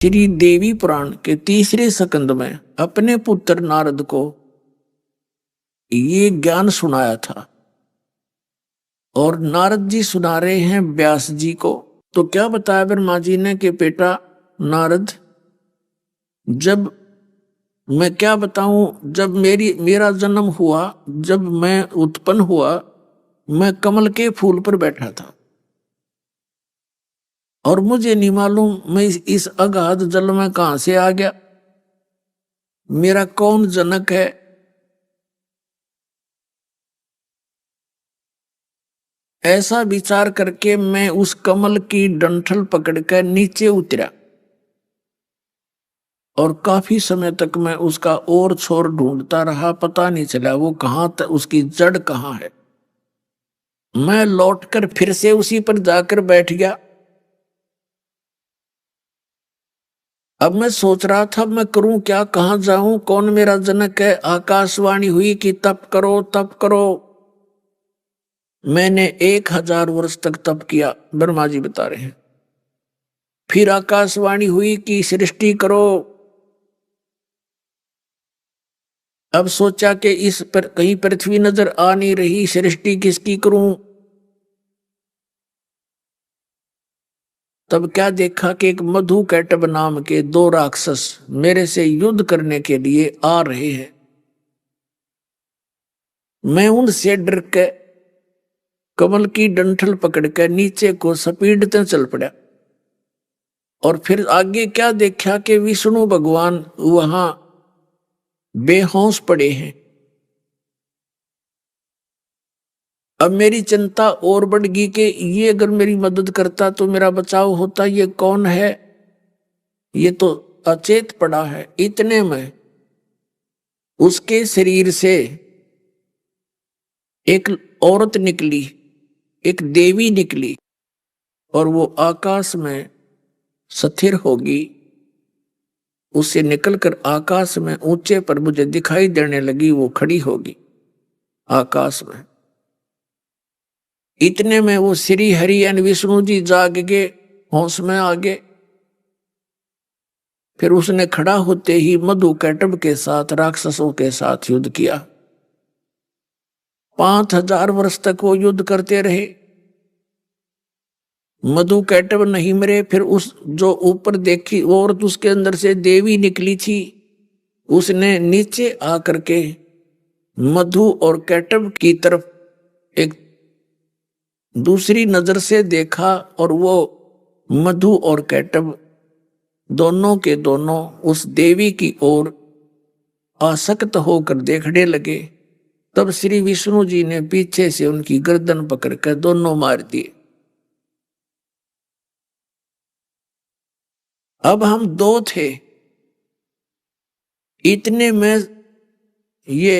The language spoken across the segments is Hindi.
श्री देवी पुराण के तीसरे स्कंद में अपने पुत्र नारद को ये ज्ञान सुनाया था और नारद जी सुना रहे हैं व्यास जी को। तो क्या बताया ब्रह्मा जी ने कि बेटा नारद, जब मैं क्या बताऊं, जब मेरा जन्म हुआ, जब मैं उत्पन्न हुआ, मैं कमल के फूल पर बैठा था और मुझे नहीं मालूम मैं इस अगाध जल में कहां से आ गया, मेरा कौन जनक है। ऐसा विचार करके मैं उस कमल की डंठल पकड़कर नीचे उतरा और काफी समय तक मैं उसका ओर छोर ढूंढता रहा, पता नहीं चला वो कहां तक, उसकी जड़ कहां है। मैं लौटकर फिर से उसी पर जाकर बैठ गया। अब मैं सोच रहा था मैं करूं क्या, कहां जाऊं, कौन मेरा जनक है। आकाशवाणी हुई कि तप करो तप करो। मैंने 1000 वर्ष तक तप किया, ब्रह्मा जी बता रहे हैं। फिर आकाशवाणी हुई कि सृष्टि करो। अब सोचा कि इस पर कहीं पृथ्वी नजर आ नहीं रही, सृष्टि किसकी करूं। तब क्या देखा कि एक मधु कैटब नाम के 2 राक्षस मेरे से युद्ध करने के लिए आ रहे हैं। मैं उनसे डर के कमल की डंठल पकड़कर नीचे को सपीडते चल पड़ा और फिर आगे क्या देखा कि विष्णु भगवान वहां बेहोश पड़े हैं। अब मेरी चिंता और बढ़ गई कि ये अगर मेरी मदद करता तो मेरा बचाव होता, ये कौन है, ये तो अचेत पड़ा है। इतने में उसके शरीर से एक औरत निकली, एक देवी निकली और वो आकाश में स्थिर होगी। उससे निकलकर आकाश में ऊंचे पर मुझे दिखाई देने लगी, वो खड़ी होगी आकाश में। इतने में वो श्री हरि एन विष्णु जी जाग गए, होश में आ गए। फिर उसने खड़ा होते ही मधु कैटब के साथ, राक्षसों के साथ युद्ध किया। 5000 वर्ष तक वो युद्ध करते रहे। मधु कैटब नहीं मरे। फिर उस जो ऊपर देखी औरत, उसके अंदर से देवी निकली थी, उसने नीचे आकर के मधु और कैटब की तरफ एक दूसरी नजर से देखा और वो मधु और कैटब दोनों के दोनों उस देवी की ओर आसक्त होकर देखने लगे। तब श्री विष्णु जी ने पीछे से उनकी गर्दन पकड़कर दोनों मार दिए। अब हम 2 थे। इतने में ये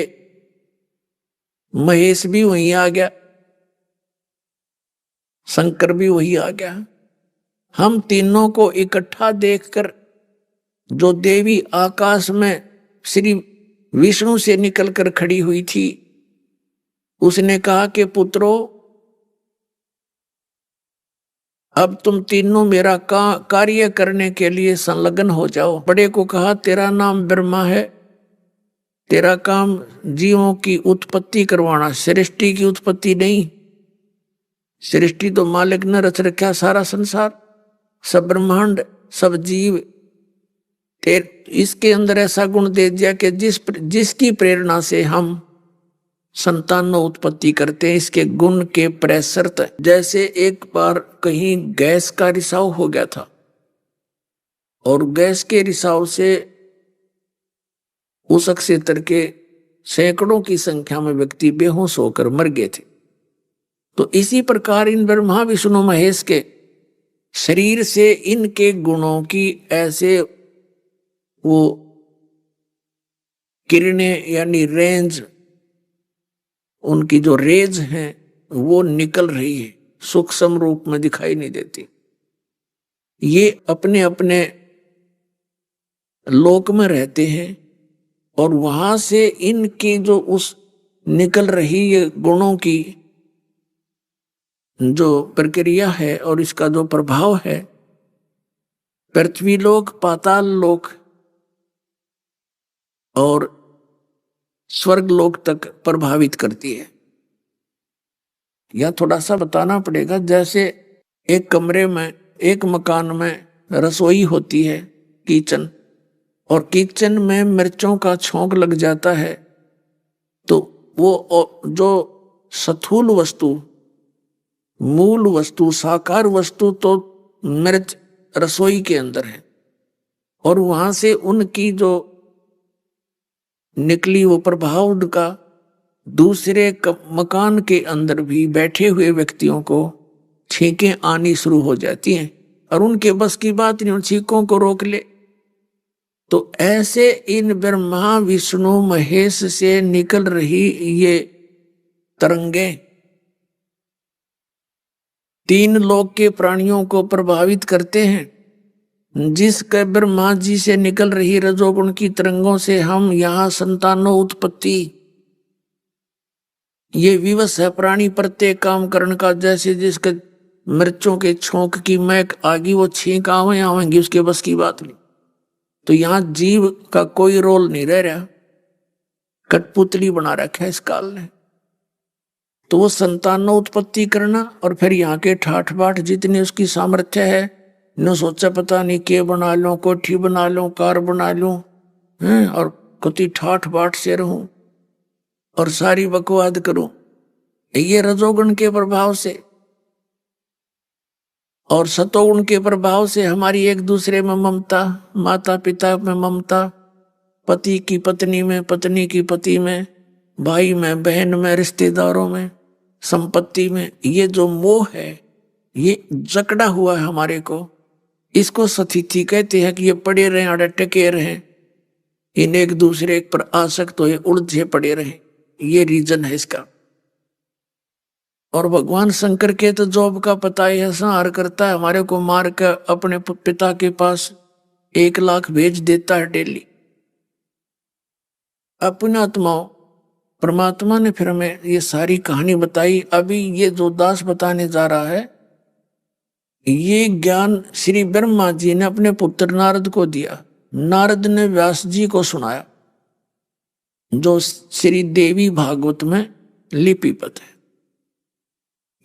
महेश भी वहीं आ गया, शंकर भी वहीं आ गया। हम तीनों को इकट्ठा देखकर जो देवी आकाश में श्री विष्णु से निकलकर खड़ी हुई थी, उसने कहा कि पुत्रों, अब तुम तीनों मेरा कार्य करने के लिए संलग्न हो जाओ। बड़े को कहा तेरा नाम ब्रह्मा है, तेरा काम जीवों की उत्पत्ति करवाना, सृष्टि की उत्पत्ति नहीं। सृष्टि तो मालिक ने रच रखा, सारा संसार, सब ब्रह्मांड, सब जीव। इसके अंदर ऐसा गुण दे दिया कि जिसकी प्रेरणा से हम संतानों उत्पत्ति करते हैं, इसके गुण के प्रसरत। जैसे एक बार कहीं गैस का रिसाव हो गया था और गैस के रिसाव से उस क्षेत्र के सैकड़ों की संख्या में व्यक्ति बेहोश होकर मर गए थे। तो इसी प्रकार इन ब्रह्मा विष्णु महेश के शरीर से इनके गुणों की ऐसे वो किरणें यानी रेंज, उनकी जो रेज हैं वो निकल रही है, सूक्ष्म रूप में दिखाई नहीं देती। ये अपने अपने लोक में रहते हैं और वहां से इनकी जो उस निकल रही ये गुणों की जो प्रक्रिया है और इसका जो प्रभाव है, पृथ्वी लोक, पाताल लोक और स्वर्ग लोक तक प्रभावित करती है। यह थोड़ा सा बताना पड़ेगा। जैसे एक कमरे में, एक मकान में रसोई होती है, किचन, और किचन में मिर्चों का छोंक लग जाता है, तो वो जो स्थूल वस्तु, मूल वस्तु, साकार वस्तु तो मिर्च रसोई के अंदर है, और वहां से उनकी जो निकली वो प्रभाव उनका दूसरे मकान के अंदर भी बैठे हुए व्यक्तियों को छींकें आनी शुरू हो जाती हैं, और उनके बस की बात नहीं उन छींकों को रोक ले। तो ऐसे इन ब्रह्मा विष्णु महेश से निकल रही ये तरंगे तीन लोक के प्राणियों को प्रभावित करते हैं। जिसके ब्रह्मा जी से निकल रही रजोगुण की तरंगों से हम यहाँ संतानो उत्पत्ति, ये विवश है प्राणी प्रत्येक काम करण का। जैसे जिसके मिर्चों के छोंक की महक आगी, वो छींक आवेंगी, उसके बस की बात नहीं। तो यहाँ जीव का कोई रोल नहीं रह रहा, कठपुतली बना रखा है इस काल ने। तो वो संतानो उत्पत्ति करना, और फिर यहाँ के ठाठ बाट जितनी उसकी सामर्थ्य है, न सोचा पता नहीं के बना लूं, कोठी बना लूं, कार बना लूं, और कति ठाठ बाट से रहूं और सारी बकवाद करूं, ये रजोगुण के प्रभाव से। और सतोगुण के प्रभाव से हमारी एक दूसरे में ममता, माता पिता में ममता, पति की पत्नी में, पत्नी की पति में, भाई में, बहन में, रिश्तेदारों में, संपत्ति में, ये जो मोह है ये जकड़ा हुआ है हमारे को। इसको सतिथि कहते हैं कि ये पड़े रहे, अड़े टके रहे, इन एक दूसरे पर आसक्त हो, उलझे पड़े रहे, ये रीजन है इसका। और भगवान शंकर के तो जॉब का पता है, संहार करता है, हमारे को मार कर अपने पिता के पास 1 लाख भेज देता है डेली। अपने आत्माओं, परमात्मा ने फिर हमें ये सारी कहानी बताई। अभी ये जो दास बताने जा रहा है, ये ज्ञान श्री ब्रह्मा जी ने अपने पुत्र नारद को दिया। नारद ने व्यास जी को सुनाया, जो श्री देवी भागवत में लिपिबद्ध है।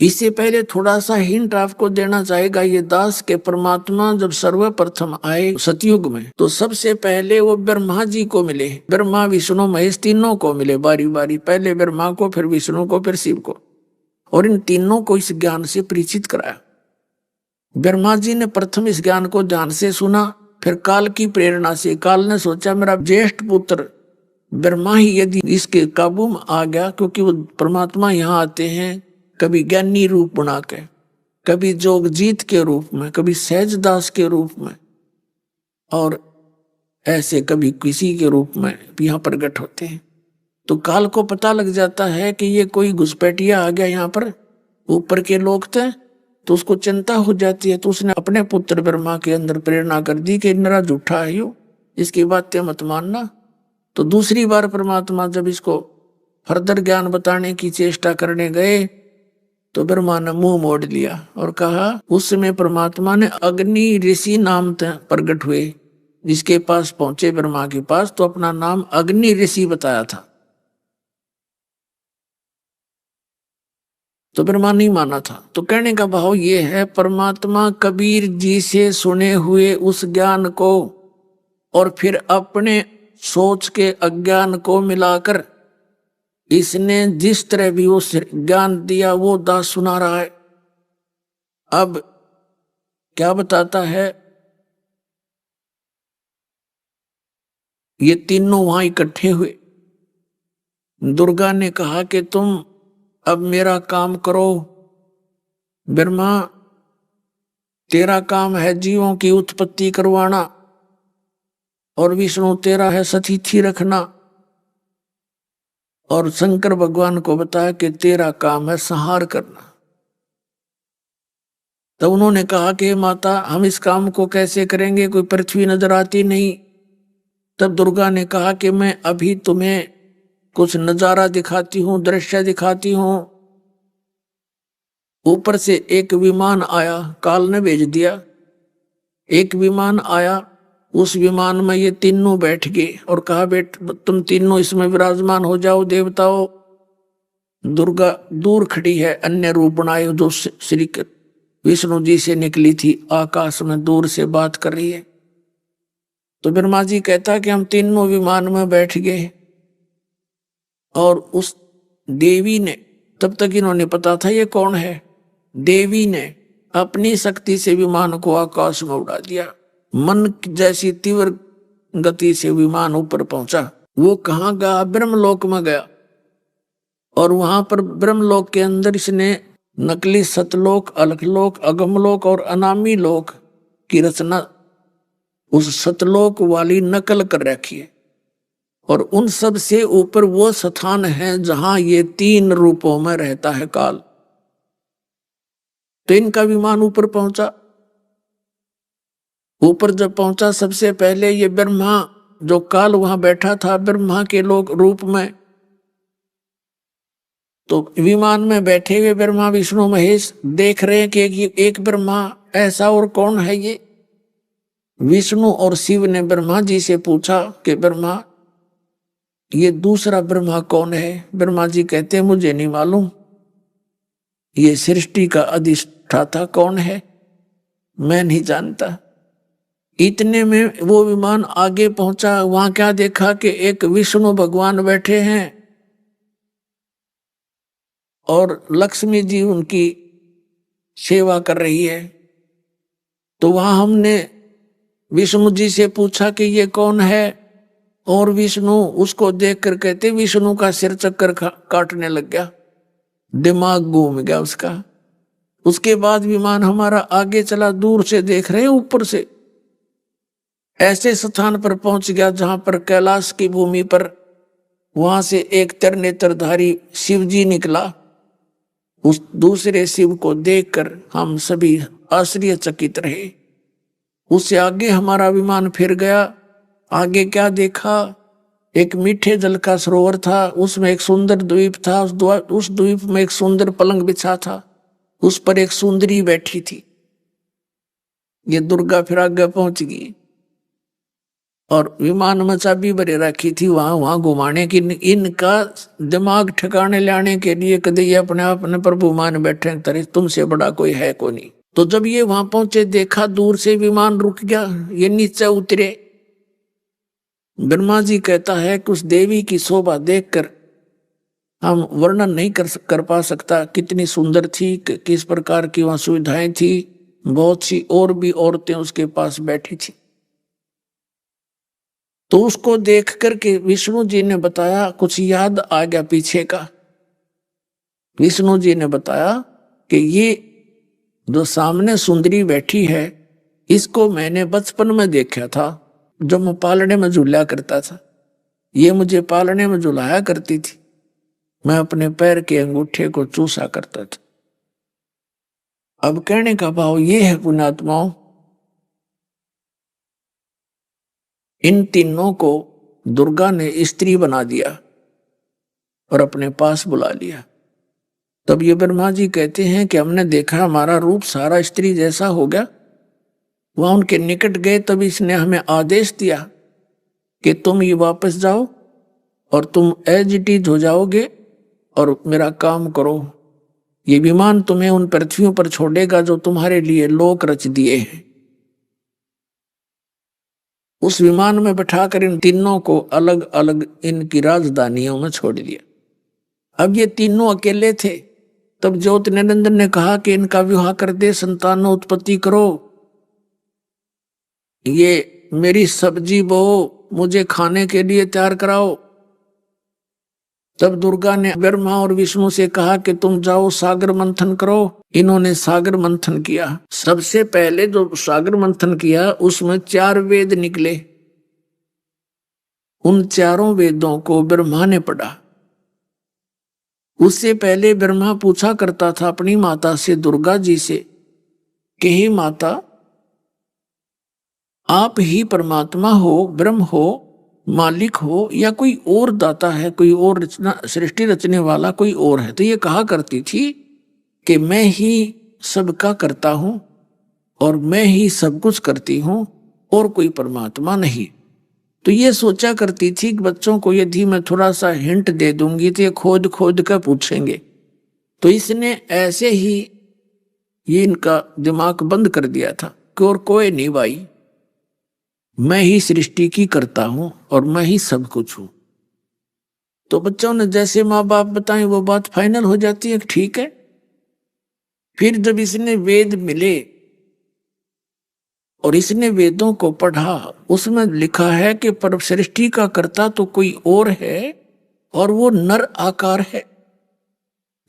इससे पहले थोड़ा सा हिंट आपको देना चाहेगा। ये दास के परमात्मा जब सर्वप्रथम आए सतयुग में, तो सबसे पहले वो ब्रह्मा जी को मिले। ब्रह्मा विष्णु महेश तीनों को मिले बारी बारी, पहले ब्रह्मा को, फिर विष्णु को, फिर शिव को, और इन तीनों को इस ज्ञान से परिचित कराया। ब्रह्मा जी ने प्रथम इस ज्ञान को ध्यान से सुना, फिर काल की प्रेरणा से काल ने सोचा मेरा ज्येष्ठ पुत्र ब्रह्मा ही यदि इसके काबू में आ गया, क्योंकि वो परमात्मा यहाँ आते हैं कभी ज्ञानी रूप बना के, कभी जोगजीत के रूप में, कभी सहजदास के रूप में, और ऐसे कभी किसी के रूप में यहाँ प्रकट होते हैं। तो काल को पता लग जाता है कि ये कोई घुसपैठिया आ गया यहाँ पर, ऊपर के लोग थे, तो उसको चिंता हो जाती है। तो उसने अपने पुत्र ब्रह्मा के अंदर प्रेरणा कर दी कि मेरा झूठा है यो, इसकी बातें मत मानना। तो दूसरी बार परमात्मा जब इसको फर्दर ज्ञान बताने की चेष्टा करने गए, तो ब्रह्मा ने मुंह मोड़ लिया और कहा, उस समय परमात्मा ने अग्नि ऋषि नाम प्रकट हुए, जिसके पास पहुंचे ब्रह्मा के पास, तो अपना नाम अग्नि ऋषि बताया था। तो ब्रह्मा नहीं माना था। तो कहने का भाव ये है, परमात्मा कबीर जी से सुने हुए उस ज्ञान को और फिर अपने सोच के अज्ञान को मिलाकर इसने जिस तरह भी वो ज्ञान दिया वो दास सुना रहा है। अब क्या बताता है, ये तीनों वहां इकट्ठे हुए। दुर्गा ने कहा कि तुम अब मेरा काम करो। ब्रह्मा तेरा काम है जीवों की उत्पत्ति करवाना, और विष्णु तेरा है सतिथि रखना, और शंकर भगवान को बताया कि तेरा काम है संहार करना। तो उन्होंने कहा कि माता हम इस काम को कैसे करेंगे, कोई पृथ्वी नजर आती नहीं। तब दुर्गा ने कहा कि मैं अभी तुम्हें कुछ नजारा दिखाती हूं, दृश्य दिखाती हूं। ऊपर से एक विमान आया, काल ने भेज दिया, एक विमान आया, उस विमान में ये तीनों बैठ गए और कहा बेट तुम तीनों इसमें विराजमान हो जाओ देवताओं। दुर्गा दूर खड़ी है, अन्य रूप बनाए जो श्री विष्णु जी से निकली थी, आकाश में दूर से बात कर रही है। तो ब्रह्मा जी कहता कि हम तीनों विमान में बैठ गए और उस देवी ने, तब तक इन्होंने पता था ये कौन है, देवी ने अपनी शक्ति से विमान को आकाश में उड़ा दिया। मन जैसी तीव्र गति से विमान ऊपर पहुंचा। वो कहाँ गया? ब्रह्मलोक में गया। और वहां पर ब्रह्मलोक के अंदर इसने नकली सतलोक, अलखलोक, अगमलोक और अनामी लोक की रचना उस सतलोक वाली नकल कर रखी है। और उन सब से ऊपर वो स्थान है जहां ये तीन रूपों में रहता है काल। तो इनका विमान ऊपर पहुंचा। ऊपर जब पहुंचा, सबसे पहले ये ब्रह्मा जो काल वहां बैठा था ब्रह्मा के लोक रूप में, तो विमान में बैठे हुए ब्रह्मा विष्णु महेश देख रहे हैं कि एक ब्रह्मा ऐसा और कौन है ये। विष्णु और शिव ने ब्रह्मा जी से पूछा कि ब्रह्मा ये दूसरा ब्रह्मा कौन है? ब्रह्मा जी कहते हैं मुझे नहीं मालूम, ये सृष्टि का अधिष्ठाता कौन है मैं नहीं जानता। इतने में वो विमान आगे पहुंचा। वहां क्या देखा कि एक विष्णु भगवान बैठे हैं और लक्ष्मी जी उनकी सेवा कर रही है। तो वहां हमने विष्णु जी से पूछा कि ये कौन है, और विष्णु उसको देखकर कहते विष्णु का सिर चक्कर काटने लग गया, दिमाग घूम गया उसका। उसके बाद विमान हमारा आगे चला, दूर से देख रहे हैं ऊपर से ऐसे स्थान पर पहुंच गया जहां पर कैलाश की भूमि पर, वहां से एक त्रिनेत्रधारी शिव जी निकला। उस दूसरे शिव को देखकर हम सभी आश्चर्यचकित रहे। उससे आगे हमारा विमान फिर गया। आगे क्या देखा? एक मीठे जल का सरोवर था, उसमें एक सुंदर द्वीप था। उस द्वीप में एक सुंदर पलंग बिछा था, उस पर एक सुंदरी बैठी थी। ये दुर्गा फिर आगे पहुंच गई और विमान में चाबी भरे रखी थी, वहां घुमाने की। इनका दिमाग ठिकाने लाने के लिए कदे ये अपने आप ने प्रभु मान बैठे, तरे तुमसे बड़ा कोई है को नहीं। तो जब ये वहां पहुंचे, देखा दूर से विमान रुक गया, ये नीचे उतरे। ब्रह्मा जी कहता है कि उस देवी की शोभा देखकर हम वर्णन नहीं कर पा सकता, कितनी सुंदर थी, किस प्रकार की वहां सुविधाएं थी। बहुत सी और भी औरतें उसके पास बैठी थी। तो उसको देख करके विष्णु जी ने बताया, कुछ याद आ गया पीछे का। विष्णु जी ने बताया कि ये जो सामने सुंदरी बैठी है, इसको मैंने बचपन में देखा था जब मैं पालने में झूला करता था। ये मुझे पालने में झुलाया करती थी, मैं अपने पैर के अंगूठे को चूसा करता था। अब कहने का भाव ये है पुण्यात्माओं, इन तीनों को दुर्गा ने स्त्री बना दिया और अपने पास बुला लिया। तब ये ब्रह्मा जी कहते हैं कि हमने देखा हमारा रूप सारा स्त्री जैसा हो गया। वहां उनके निकट गए, तब इसने हमें आदेश दिया कि तुम ये वापस जाओ और तुम एज इट इज हो जाओगे और मेरा काम करो। ये विमान तुम्हें उन पृथ्वियों पर छोड़ेगा जो तुम्हारे लिए लोक रच दिए हैं। उस विमान में बैठाकर इन तीनों को अलग अलग इनकी राजधानियों में छोड़ दिया। अब ये तीनों अकेले थे। तब ज्योति निरंजन ने कहा कि इनका विवाह कर दे, संतान उत्पत्ति करो, ये मेरी सब्जी बो, मुझे खाने के लिए तैयार कराओ। तब दुर्गा ने ब्रह्मा और विष्णु से कहा कि तुम जाओ सागर मंथन करो। इन्होंने सागर मंथन किया। सबसे पहले जो सागर मंथन किया उसमें 4 वेद निकले। उन चारों वेदों को ब्रह्मा ने पढ़ा। उससे पहले ब्रह्मा पूछा करता था अपनी माता से, दुर्गा जी से, कि हे माता, आप ही परमात्मा हो, ब्रह्म हो, मालिक हो, या कोई और दाता है, कोई और सृष्टि रचने वाला कोई और है? तो ये कहा करती थी कि मैं ही सबका करता हूं, और मैं ही सब कुछ करती हूं और कोई परमात्मा नहीं। तो ये सोचा करती थी कि बच्चों को यदि मैं थोड़ा सा हिंट दे दूंगी तो ये खोद खोद कर पूछेंगे। तो इसने ऐसे ही ये इनका दिमाग बंद कर दिया था कि और कोई नहीं भाई, मैं ही सृष्टि की करता हूं और मैं ही सब कुछ हूं। तो बच्चों ने जैसे माँ बाप बताएं वो बात फाइनल हो जाती है, ठीक है। फिर जब इसने वेद मिले और इसने वेदों को पढ़ा, उसमें लिखा है कि पर सृष्टि का कर्ता तो कोई और है और वो नर आकार है,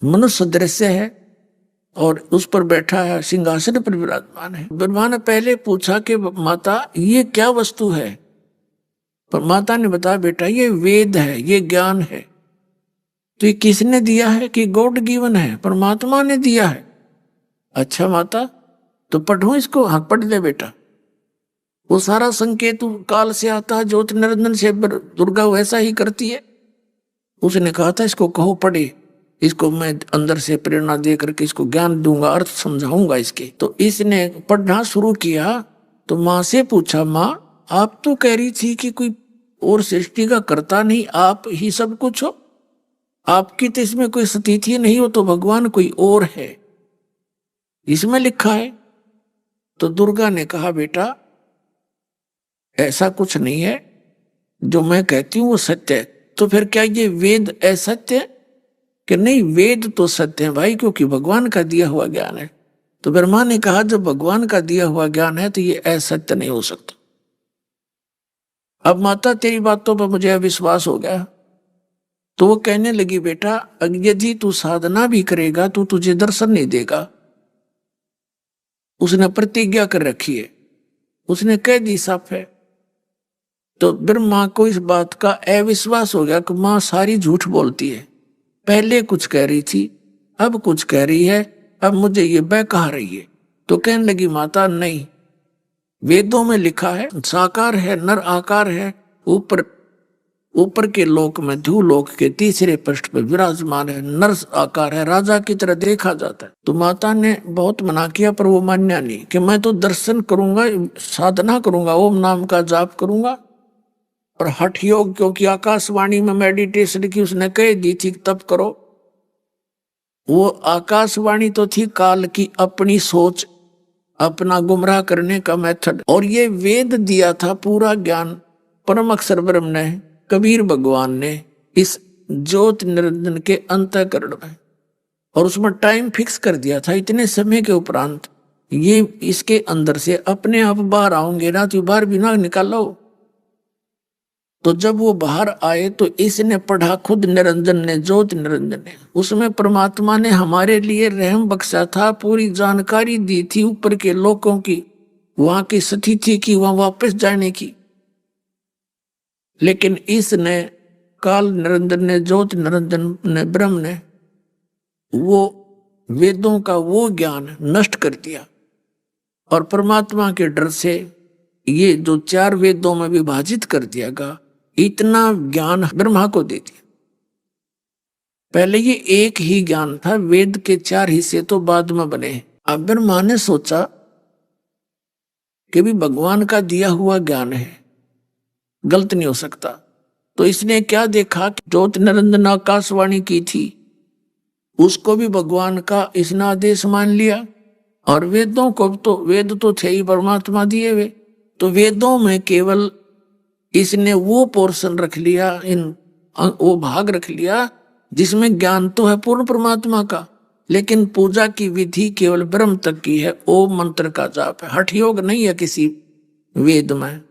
मनुष्य दृश्य है और उस पर बैठा है, सिंहासन पर विराजमान है। ब्रह्मा ने पहले पूछा कि माता ये क्या वस्तु है, पर माता ने बताया बेटा ये वेद है, ये ज्ञान है। तो ये किसने दिया है कि गॉड गिवन है, परमात्मा ने दिया है। अच्छा माता तो पढ़ो इसको। हाँ पढ़ ले बेटा। वो सारा संकेत काल से आता है, ज्योति निरंजन से दुर्गा वैसा ही करती है। उसने कहा था इसको कहो पढ़े, इसको मैं अंदर से प्रेरणा दे करके इसको ज्ञान दूंगा, अर्थ समझाऊंगा इसके। तो इसने पढ़ना शुरू किया। तो माँ से पूछा, माँ आप तो कह रही थी कि कोई और सृष्टि का कर्ता नहीं, आप ही सब कुछ हो, आपकी तो इसमें कोई स्थिति नहीं हो, तो भगवान कोई और है इसमें लिखा है। तो दुर्गा ने कहा बेटा ऐसा कुछ नहीं है, जो मैं कहती हूँ वो सत्य है। तो फिर क्या ये वेद असत्य है कि नहीं? वेद तो सत्य है भाई, क्योंकि भगवान का दिया हुआ ज्ञान है। तो ब्रह्मा ने कहा जब भगवान का दिया हुआ ज्ञान है तो ये असत्य नहीं हो सकता। अब माता तेरी बातों पर मुझे विश्वास हो गया। तो वो कहने लगी बेटा यदि तू साधना भी करेगा तो तुझे दर्शन नहीं देगा। उसने प्रतिज्ञा कर रखी है, उसने कह दी साफ है। तो ब्रह्मा को इस बात का अविश्वास हो गया कि माँ सारी झूठ बोलती है, पहले कुछ कह रही थी अब कुछ कह रही है, अब मुझे ये बहका रही है। तो कहने लगी माता नहीं, वेदों में लिखा है साकार है, नर आकार है, ऊपर के लोक में ध्रुवलोक के तीसरे पृष्ठ पर विराजमान है, नर आकार है, राजा की तरह देखा जाता है। तो माता ने बहुत मना किया पर वो मान्या नहीं कि मैं तो दर्शन करूंगा, साधना करूंगा, ओम नाम का जाप करूंगा और हठ योग, क्योंकि आकाशवाणी में मेडिटेशन की उसने कह दी थी तब करो। वो आकाशवाणी तो थी काल की अपनी सोच, अपना गुमराह करने का मेथड। और ये वेद दिया था पूरा ज्ञान परम अक्षर ब्रह्म ने, कबीर भगवान ने इस ज्योति निरंजन के अंतःकरण में, और उसमें टाइम फिक्स कर दिया था इतने समय के उपरांत ये इसके अंदर से अपने आप बाहर आओगे ना, तो बाहर भी ना निकालो। तो जब वो बाहर आए तो इसने पढ़ा खुद निरंजन ने, ज्योति निरंजन ने, उसमें परमात्मा ने हमारे लिए रहम बख्शा था, पूरी जानकारी दी थी ऊपर के लोगों की, वहां की स्थिति की, वहां वापस जाने की। लेकिन इसने काल निरंजन ने, ज्योति निरंजन ने, ब्रह्म ने वो वेदों का वो ज्ञान नष्ट कर दिया और परमात्मा के डर से ये जो 4 वेदों में विभाजित कर दिया गया, इतना ज्ञान ब्रह्मा को दे दिया। पहले ये एक ही ज्ञान था, वेद के 4 हिस्से तो बाद में बने। अब ब्रह्मा ने सोचा कि भी भगवान का दिया हुआ ज्ञान है, गलत नहीं हो सकता। तो इसने क्या देखा कि ज्योति निरंजन आकाशवाणी की थी, उसको भी भगवान का इसने आदेश मान लिया। और वेदों को तो, वेद तो थे ही परमात्मा दिए हुए, तो वेदों में केवल इसने वो पोर्शन रख लिया, वो भाग रख लिया जिसमें ज्ञान तो है पूर्ण परमात्मा का, लेकिन पूजा की विधि केवल ब्रह्म तक की है, ओम मंत्र का जाप है, हठ योग नहीं है किसी वेद में।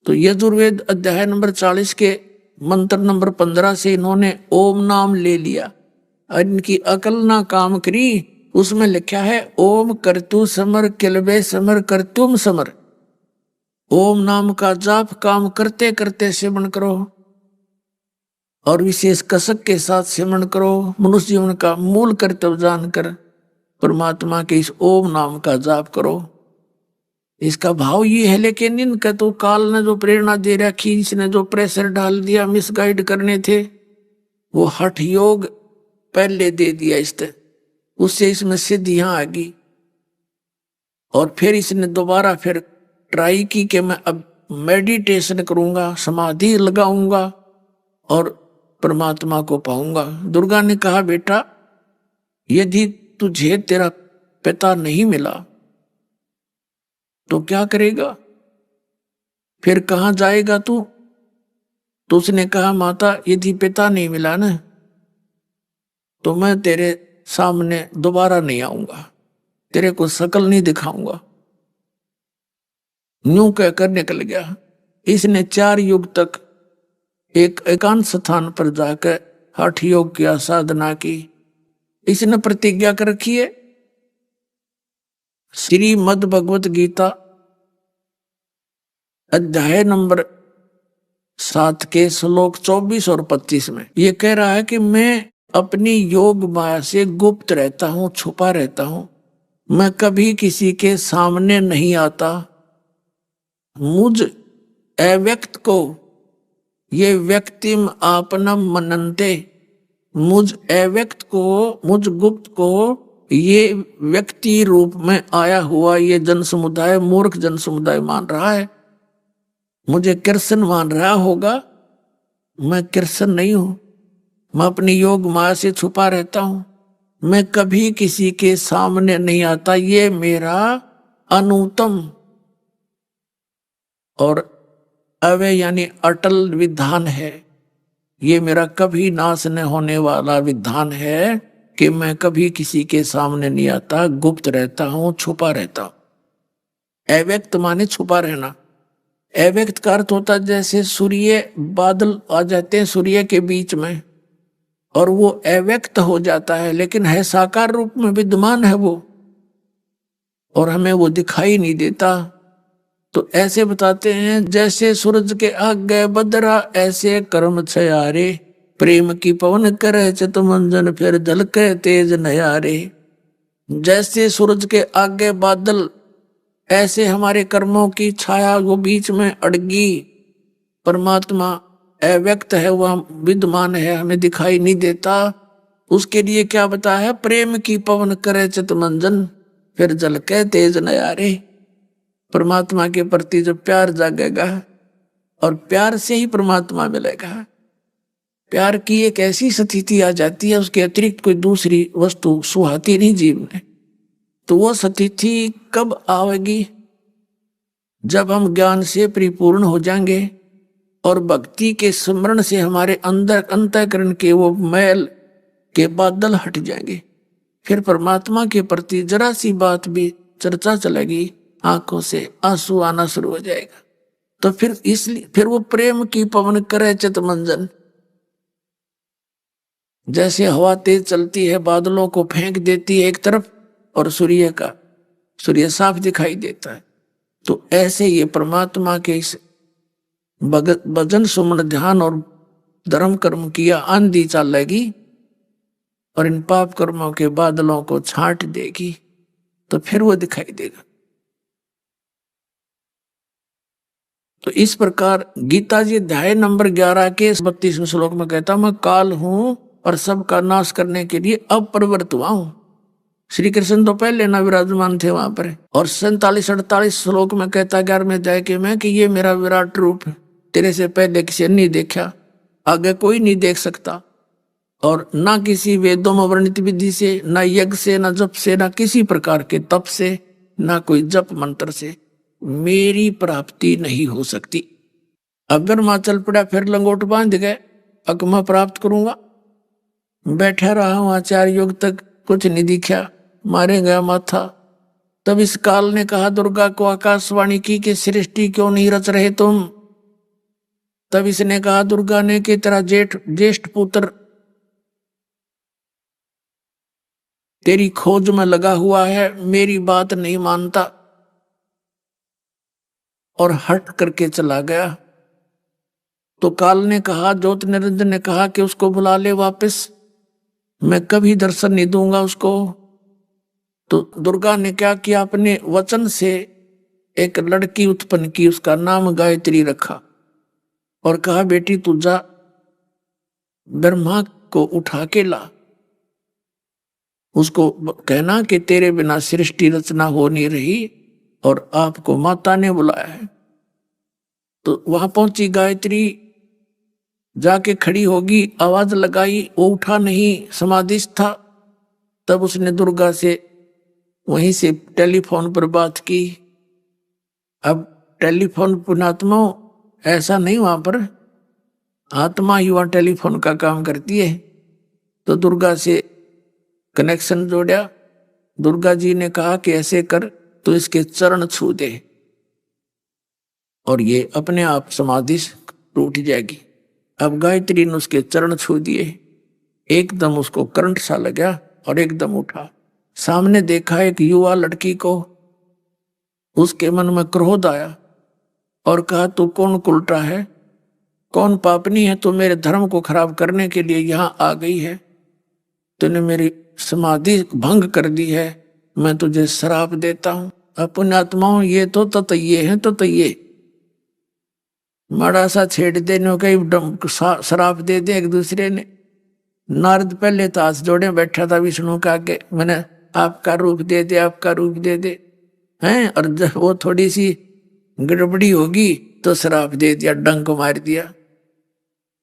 तो यजुर्वेद अध्याय नंबर 40 के मंत्र नंबर 15 से इन्होंने ओम नाम ले लिया और इनकी अकल ना काम करी। उसमें लिखा है ओम करतु समर किलबे समर करतुम समर। ओम नाम का जाप काम करते करते सिमरण करो और विशेष कसक के साथ सिमरण करो। मनुष्य जीवन का मूल कर्तव्य जानकर परमात्मा के इस ओम नाम का जाप करो। इसका भाव ये है, लेकिन इनका तो काल ने जो प्रेरणा दे रखी, इसने जो प्रेशर डाल दिया, मिसगाइड करने थे, वो हठ योग पहले दे दिया इसने। उससे इसमें सिद्धियां आ गई। और फिर इसने दोबारा फिर ट्राई की कि मैं अब मेडिटेशन करूंगा, समाधि लगाऊंगा और परमात्मा को पाऊंगा। दुर्गा ने कहा, बेटा यदि तुझे तेरा पिता नहीं मिला तो क्या करेगा, फिर कहाँ जाएगा तू? तो उसने कहा, माता यदि पिता नहीं मिला ना तो मैं तेरे सामने दोबारा नहीं आऊंगा, तेरे को शकल नहीं दिखाऊंगा। यूं कहकर निकल गया। इसने 4 युग तक एक एकांत स्थान पर जाकर हठ योग किया, साधना की। इसने प्रतिज्ञा कर रखी है, श्रीमद् भगवत गीता अध्याय नंबर 7 के श्लोक 24 और 25 में ये कह रहा है कि मैं अपनी योग माया से गुप्त रहता हूं, छुपा रहता हूं, मैं कभी किसी के सामने नहीं आता। मुझ अव्यक्त को ये व्यक्तिम आपनम मनन्ते, मुझ अव्यक्त को, मुझ गुप्त को ये व्यक्ति रूप में आया हुआ ये जन समुदाय, मूर्ख जन समुदाय मान रहा है। मुझे कृष्ण मान रहा होगा, मैं कृष्ण नहीं हूं। मैं अपनी योग माया से छुपा रहता हूं, मैं कभी किसी के सामने नहीं आता। ये मेरा अनुत्तम और अव्यय यानी अटल विधान है। ये मेरा कभी नाश न होने वाला विधान है कि मैं कभी किसी के सामने नहीं आता, गुप्त रहता हूं, छुपा रहता हूं। अव्यक्त माने छुपा रहना। अव्यक्त का अर्थ होता जैसे सूर्य, बादल आ जाते हैं सूर्य के बीच में और वो अव्यक्त हो जाता है, लेकिन है साकार रूप में विद्यमान है वो, और हमें वो दिखाई नहीं देता। तो ऐसे बताते हैं, जैसे सूरज के आगे बदरा ऐसे कर्म छयारे, प्रेम की पवन करे चितमंजन फिर झलके तेज नयारे। जैसे सूरज के आगे बादल, ऐसे हमारे कर्मों की छाया वो बीच में अड़गी। परमात्मा अव्यक्त है, वह विद्यमान है, हमें दिखाई नहीं देता। उसके लिए क्या बताया है, प्रेम की पवन करे चितमंजन फिर झलके तेज नयारे। परमात्मा के प्रति जब प्यार जागेगा और प्यार से ही परमात्मा मिलेगा। प्यार की एक ऐसी स्थिति आ जाती है, उसके अतिरिक्त कोई दूसरी वस्तु सुहाती नहीं जीव में। तो वो स्थिति कब आएगी, जब हम ज्ञान से परिपूर्ण हो जाएंगे और भक्ति के स्मरण से हमारे अंदर अंतःकरण के वो मैल के बादल हट जाएंगे। फिर परमात्मा के प्रति जरा सी बात भी चर्चा चलेगी, आंखों से आंसू आना शुरू हो जाएगा। तो फिर इसलिए फिर वो प्रेम की पवन करे चितमंजन। जैसे हवा तेज चलती है, बादलों को फेंक देती है एक तरफ और सूर्य साफ दिखाई देता है। तो ऐसे ये परमात्मा के इस भजन सुमन ध्यान और धर्म कर्म किया आंधी चलेगी और इन पाप कर्मों के बादलों को छांट देगी, तो फिर वो दिखाई देगा। तो इस प्रकार गीता जी अध्याय नंबर 11 के 32वें श्लोक में कहता, मैं काल हूं और सबका नाश करने के लिए अब प्रवृत्त हुआ हूं। श्री कृष्ण तो पहले ना विराजमान थे वहां पर। और 47-48 श्लोक में कहता 11वें अध्याय के में कि ये मेरा विराट रूप है, तेरे से पहले किसी ने नहीं देखा, आगे कोई नहीं देख सकता। और ना किसी वेदों में वर्णित विधि से, ना यज्ञ से, ना जप से, ना किसी प्रकार के तप से, ना कोई जप मंत्र से मेरी प्राप्ति नहीं हो सकती। अगर मां चल पड़ा फिर लंगोट बांध गए, अब मैं प्राप्त करूंगा। बैठा रहा वहां 4 युग तक, कुछ नहीं दिखा, मारे गया माथा। तब इस काल ने कहा दुर्गा को आकाशवाणी की कि सृष्टि क्यों नहीं रच रहे तुम। तब इसने कहा दुर्गा ने कि तेरा ज्येष्ठ पुत्र तेरी खोज में लगा हुआ है, मेरी बात नहीं मानता, और हट करके चला गया। तो काल ने कहा, ज्योत निरंजन ने कहा कि उसको बुला ले वापस, मैं कभी दर्शन नहीं दूंगा उसको। तो दुर्गा ने क्या किया, अपने वचन से एक लड़की उत्पन्न की, उसका नाम गायत्री रखा और कहा बेटी तू जा ब्रह्मा को उठा के ला। उसको कहना कि तेरे बिना सृष्टि रचना हो नहीं रही और आपको माता ने बुलाया है। तो वहां पहुंची गायत्री, जाके खड़ी होगी, आवाज लगाई, वो उठा नहीं, समाधिस्थ था। तब उसने दुर्गा से वहीं से टेलीफोन पर बात की। अब टेलीफोन पुणात्मा ऐसा नहीं, वहां पर आत्मा ही वहां टेलीफोन का काम करती है। तो दुर्गा से कनेक्शन जोड़ा। दुर्गा जी ने कहा कि ऐसे कर, तो इसके चरण छू दे और ये अपने आप समाधि टूट जाएगी। अब गायत्री ने उसके चरण छू दिए, एकदम उसको करंट सा लगा और एकदम उठा। सामने देखा एक युवा लड़की को, उसके मन में क्रोध आया और कहा तू कौन उल्टा है, कौन पापनी है, तू मेरे धर्म को खराब करने के लिए यहां आ गई है, तूने मेरी समाधि भंग कर दी है, मैं तुझे श्राप देता हूं। अपने आत्माओं ये तो ततये हैं, ततये माड़ा सा छेड़ देने का श्राप दे दे एक दूसरे ने। नारद पहले तो हाथ जोड़े बैठा था विष्णु का आगे, मैंने आपका रूप दे दे, आपका रूप दे दे हैं, और जब वो थोड़ी सी गड़बड़ी होगी तो श्राप दे दिया, डंक मार दिया।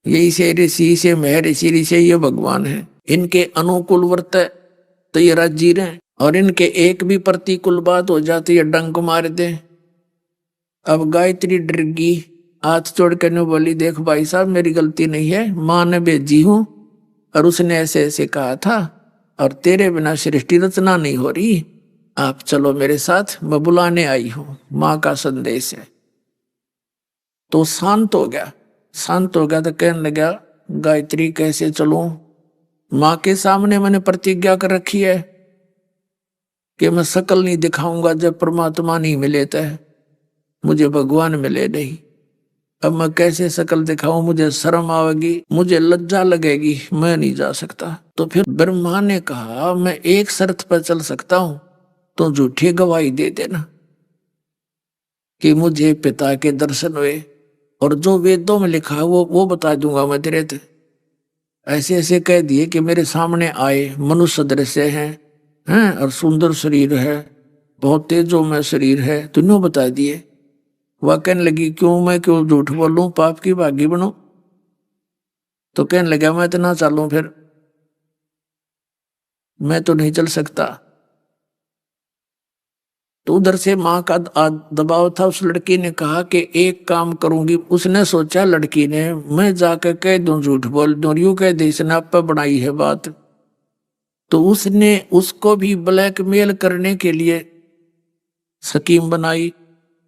यही से ऋषि से महर्षि से ये भगवान है, इनके अनुकूल वर्त तो ये राजी रहे, और इनके एक भी प्रतिकूल बात हो जाती है डंक मार दे। अब गायत्री डर गई, हाथ जोड़ कर ने बोली देख भाई साहब मेरी गलती नहीं है, माँ ने भेजी हूं और उसने ऐसे ऐसे कहा था और तेरे बिना सृष्टि रचना नहीं हो रही, आप चलो मेरे साथ, मैं बुलाने आई हूं, माँ का संदेश है। तो शांत हो गया। शांत हो गया तो कहने लगा गायत्री कैसे चलूं, माँ के सामने मैंने प्रतिज्ञा कर रखी है कि मैं शकल नहीं दिखाऊंगा जब परमात्मा नहीं मिले तो, मुझे भगवान मिले नहीं। अब मैं कैसे शकल दिखाऊं, मुझे शर्म आवेगी, मुझे लज्जा लगेगी, मैं नहीं जा सकता। तो फिर ब्रह्मा ने कहा मैं एक शर्त पर चल सकता हूं, तो झूठी गवाही दे देना कि मुझे पिता के दर्शन हुए और जो वेदों में लिखा है वो बता दूंगा मैं तेरे थे। ऐसे ऐसे कह दिए कि मेरे सामने आए, मनुष्य दृश्य हैं और सुंदर शरीर है, बहुत तेजो में शरीर है, तीनों बता दिए। वह कहने लगी मैं क्यों झूठ बोलूं, पाप की भागी बनूं। तो कहने लगा मैं तो ना चलूं, फिर मैं तो नहीं चल सकता। तो उधर से माँ का दबाव था। उस लड़की ने कहा कि एक काम करूंगी। उसने सोचा लड़की ने मैं जाकर कह दूं, झूठ बोल दूं, यूं कह दे इसने आप पर बनाई है बात। तो उसने उसको भी ब्लैकमेल करने के लिए स्कीम बनाई।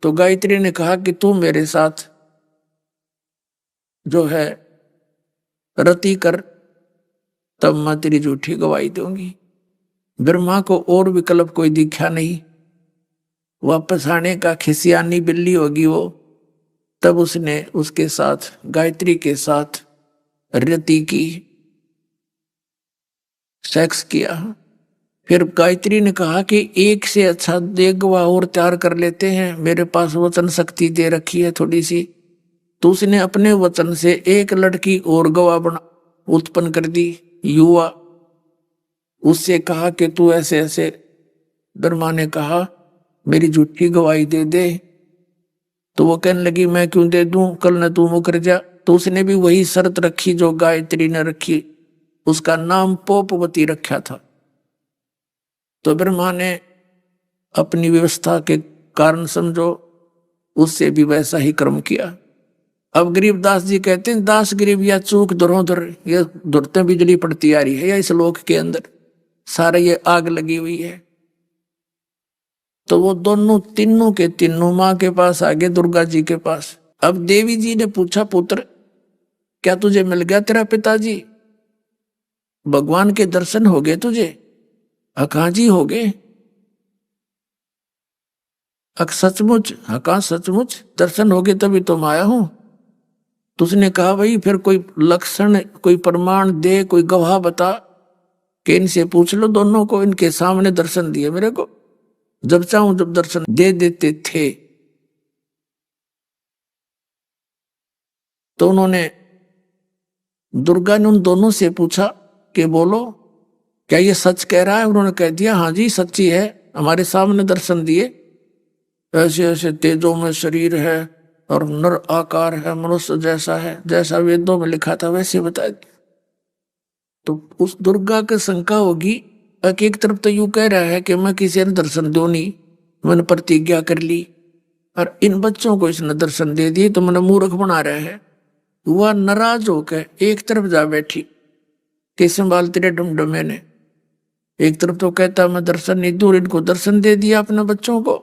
तो गायत्री ने कहा कि तू मेरे साथ जो है रति कर, तब मैं तेरी झूठी गवाही दूंगी। ब्रह्मा को और विकल्प कोई दिखा नहीं, वापस आने का, खिसियानी बिल्ली होगी वो। तब उसने उसके साथ गायत्री के साथ रति की, सेक्स किया। फिर गायत्री ने कहा कि एक से अच्छा एक गवाह और तैयार कर लेते हैं, मेरे पास वचन शक्ति दे रखी है थोड़ी सी। तो उसने अपने वचन से एक लड़की और गवाह बना उत्पन्न कर दी, युवा। उससे कहा कि तू ऐसे ऐसे, ब्रह्मा ने कहा मेरी झूठी गवाही दे दे। तो वो कहने लगी मैं क्यों दे दूं, कल न तू मुकर जा। तो उसने भी वही शर्त रखी जो गायत्री ने रखी, उसका नाम पोपवती रखा था। तो ब्रह्मा ने अपनी व्यवस्था के कारण समझो उससे भी वैसा ही कर्म किया। अब गरीबदास जी कहते हैं दास गरीब या चूक धरोधर, ये धुरते बिजली पड़ती आ रही है या इस लोक के अंदर सारे ये आग लगी हुई है। तो वो दोनों तीनों के तीनों माँ के पास आ गए, दुर्गा जी के पास। अब देवी जी ने पूछा पुत्र क्या तुझे मिल गया तेरा पिताजी, भगवान के दर्शन हो गए तुझे? कहाँ जी हो गए? सचमुच? कहाँ सचमुच दर्शन हो गए तभी तो मैं आया हूं। तो उसने कहा भाई फिर कोई लक्षण, कोई प्रमाण दे, कोई गवाह बता कि इनसे पूछ लो दोनों को, इनके सामने दर्शन दिए मेरे को, जब चाहूं जब दर्शन दे देते थे। तो उन्होंने, दुर्गा ने उन दोनों से पूछा कि बोलो क्या ये सच कह रहा है? उन्होंने कह दिया हाँ जी सच्ची है, हमारे सामने दर्शन दिए, ऐसे ऐसे तेजों में शरीर है और नर आकार है, मनुष्य जैसा है, जैसा वेदों में लिखा था वैसे बता दिया। तो उस दुर्गा की शंका होगी, एक तरफ तो यूं कह रहा है कि मैं किसी ने दर्शन दो नहीं, मैंने प्रतिज्ञा कर ली, और इन बच्चों को इसने दर्शन दे दिए तो मैंने मूर्ख बना रहा है। वह नाराज होकर एक तरफ जा बैठी कि संभाल तेरे डमडमे ने। एक तरफ तो कहता मैं दर्शन नहीं दूर, इनको दर्शन दे दिया अपने बच्चों को।